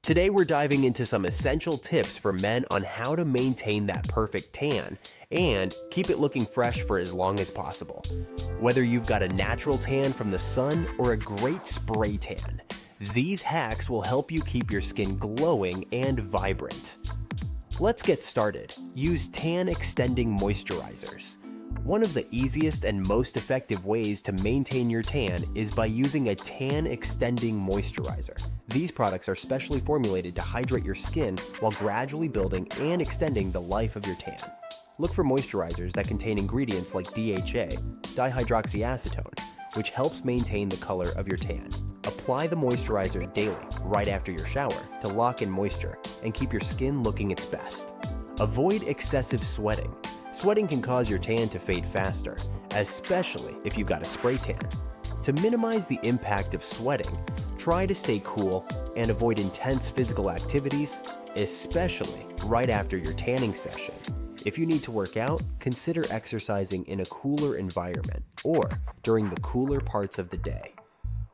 Today we're diving into some essential tips for men on how to maintain that perfect tan and keep it looking fresh for as long as possible. Whether you've got a natural tan from the sun or a great spray tan, these hacks will help you keep your skin glowing and vibrant. Let's get started. Use tan extending moisturizers. One of the easiest and most effective ways to maintain your tan is by using a tan extending moisturizer. These products are specially formulated to hydrate your skin while gradually building and extending the life of your tan. Look for moisturizers that contain ingredients like DHA, dihydroxyacetone, which helps maintain the color of your tan. Apply the moisturizer daily, right after your shower, to lock in moisture and keep your skin looking its best. Avoid excessive sweating. Sweating can cause your tan to fade faster, especially if you've got a spray tan. To minimize the impact of sweating, try to stay cool and avoid intense physical activities, especially right after your tanning session. If you need to work out, consider exercising in a cooler environment or during the cooler parts of the day.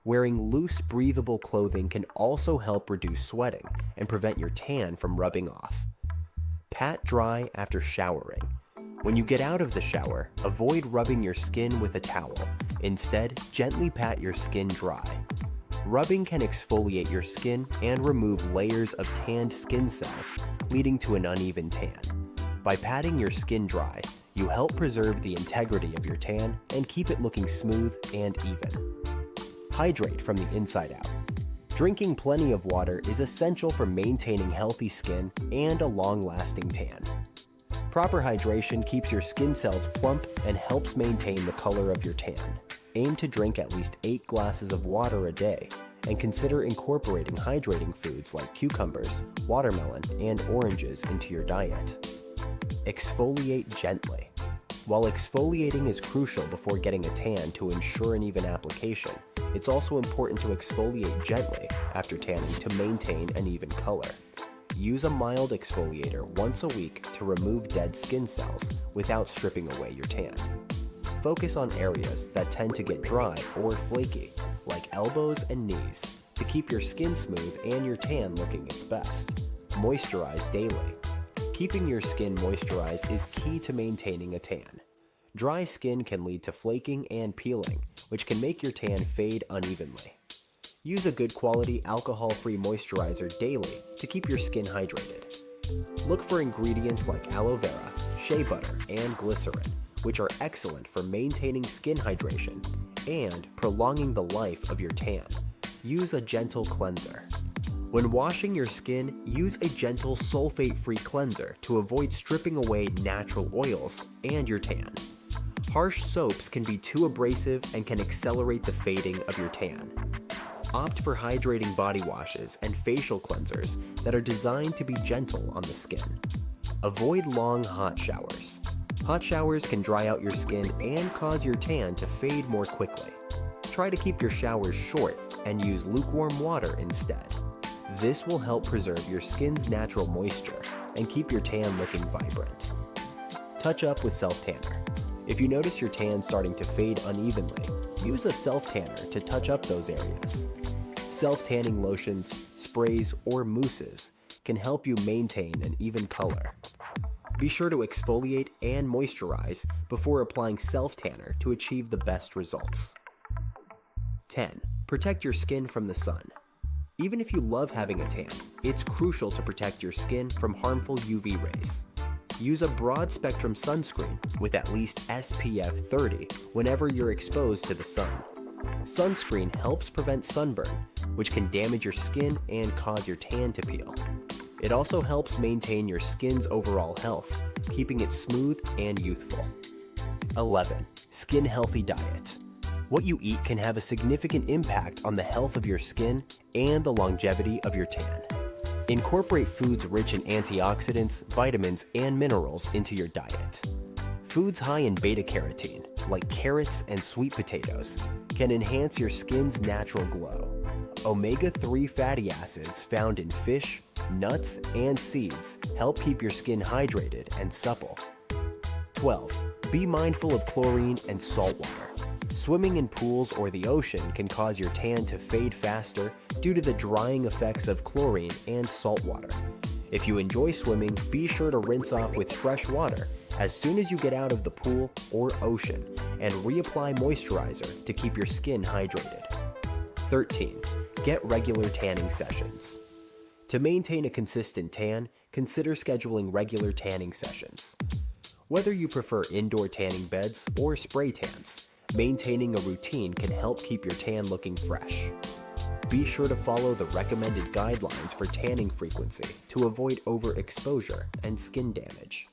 Wearing loose, breathable clothing can also help reduce sweating and prevent your tan from rubbing off. Pat dry after showering. When you get out of the shower, avoid rubbing your skin with a towel. Instead, gently pat your skin dry. Rubbing can exfoliate your skin and remove layers of tanned skin cells, leading to an uneven tan. By patting your skin dry, you help preserve the integrity of your tan and keep it looking smooth and even. Hydrate from the inside out. Drinking plenty of water is essential for maintaining healthy skin and a long-lasting tan. Proper hydration keeps your skin cells plump and helps maintain the color of your tan. Aim to drink at least 8 glasses of water a day, and consider incorporating hydrating foods like cucumbers, watermelon, and oranges into your diet. Exfoliate gently. While exfoliating is crucial before getting a tan to ensure an even application, it's also important to exfoliate gently after tanning to maintain an even color. Use a mild exfoliator once a week to remove dead skin cells without stripping away your tan. Focus on areas that tend to get dry or flaky, like elbows and knees, to keep your skin smooth and your tan looking its best. Moisturize daily. Keeping your skin moisturized is key to maintaining a tan. Dry skin can lead to flaking and peeling, which can make your tan fade unevenly. Use a good quality alcohol-free moisturizer daily to keep your skin hydrated. Look for ingredients like aloe vera, shea butter, and glycerin, which are excellent for maintaining skin hydration and prolonging the life of your tan. Use a gentle cleanser. When washing your skin, use a gentle sulfate-free cleanser to avoid stripping away natural oils and your tan. Harsh soaps can be too abrasive and can accelerate the fading of your tan. Opt for hydrating body washes and facial cleansers that are designed to be gentle on the skin. Avoid long hot showers. Hot showers can dry out your skin and cause your tan to fade more quickly. Try to keep your showers short and use lukewarm water instead. This will help preserve your skin's natural moisture and keep your tan looking vibrant. Touch up with self-tanner. If you notice your tan starting to fade unevenly, use a self-tanner to touch up those areas. Self-tanning lotions, sprays, or mousses can help you maintain an even color. Be sure to exfoliate and moisturize before applying self-tanner to achieve the best results. 10. Protect your skin from the sun. Even if you love having a tan, it's crucial to protect your skin from harmful UV rays. Use a broad-spectrum sunscreen with at least SPF 30 whenever you're exposed to the sun. Sunscreen helps prevent sunburn, which can damage your skin and cause your tan to peel. It also helps maintain your skin's overall health, keeping it smooth and youthful. 11. Skin healthy diet. What you eat can have a significant impact on the health of your skin and the longevity of your tan. Incorporate foods rich in antioxidants, vitamins, and minerals into your diet. Foods high in beta-carotene, like carrots and sweet potatoes, can enhance your skin's natural glow. Omega-3 fatty acids found in fish, nuts, and seeds help keep your skin hydrated and supple. 12. Be mindful of chlorine and salt water. Swimming in pools or the ocean can cause your tan to fade faster due to the drying effects of chlorine and salt water. If you enjoy swimming, be sure to rinse off with fresh water as soon as you get out of the pool or ocean and reapply moisturizer to keep your skin hydrated. 13. Get regular tanning sessions. To maintain a consistent tan, consider scheduling regular tanning sessions. Whether you prefer indoor tanning beds or spray tans, maintaining a routine can help keep your tan looking fresh. Be sure to follow the recommended guidelines for tanning frequency to avoid overexposure and skin damage.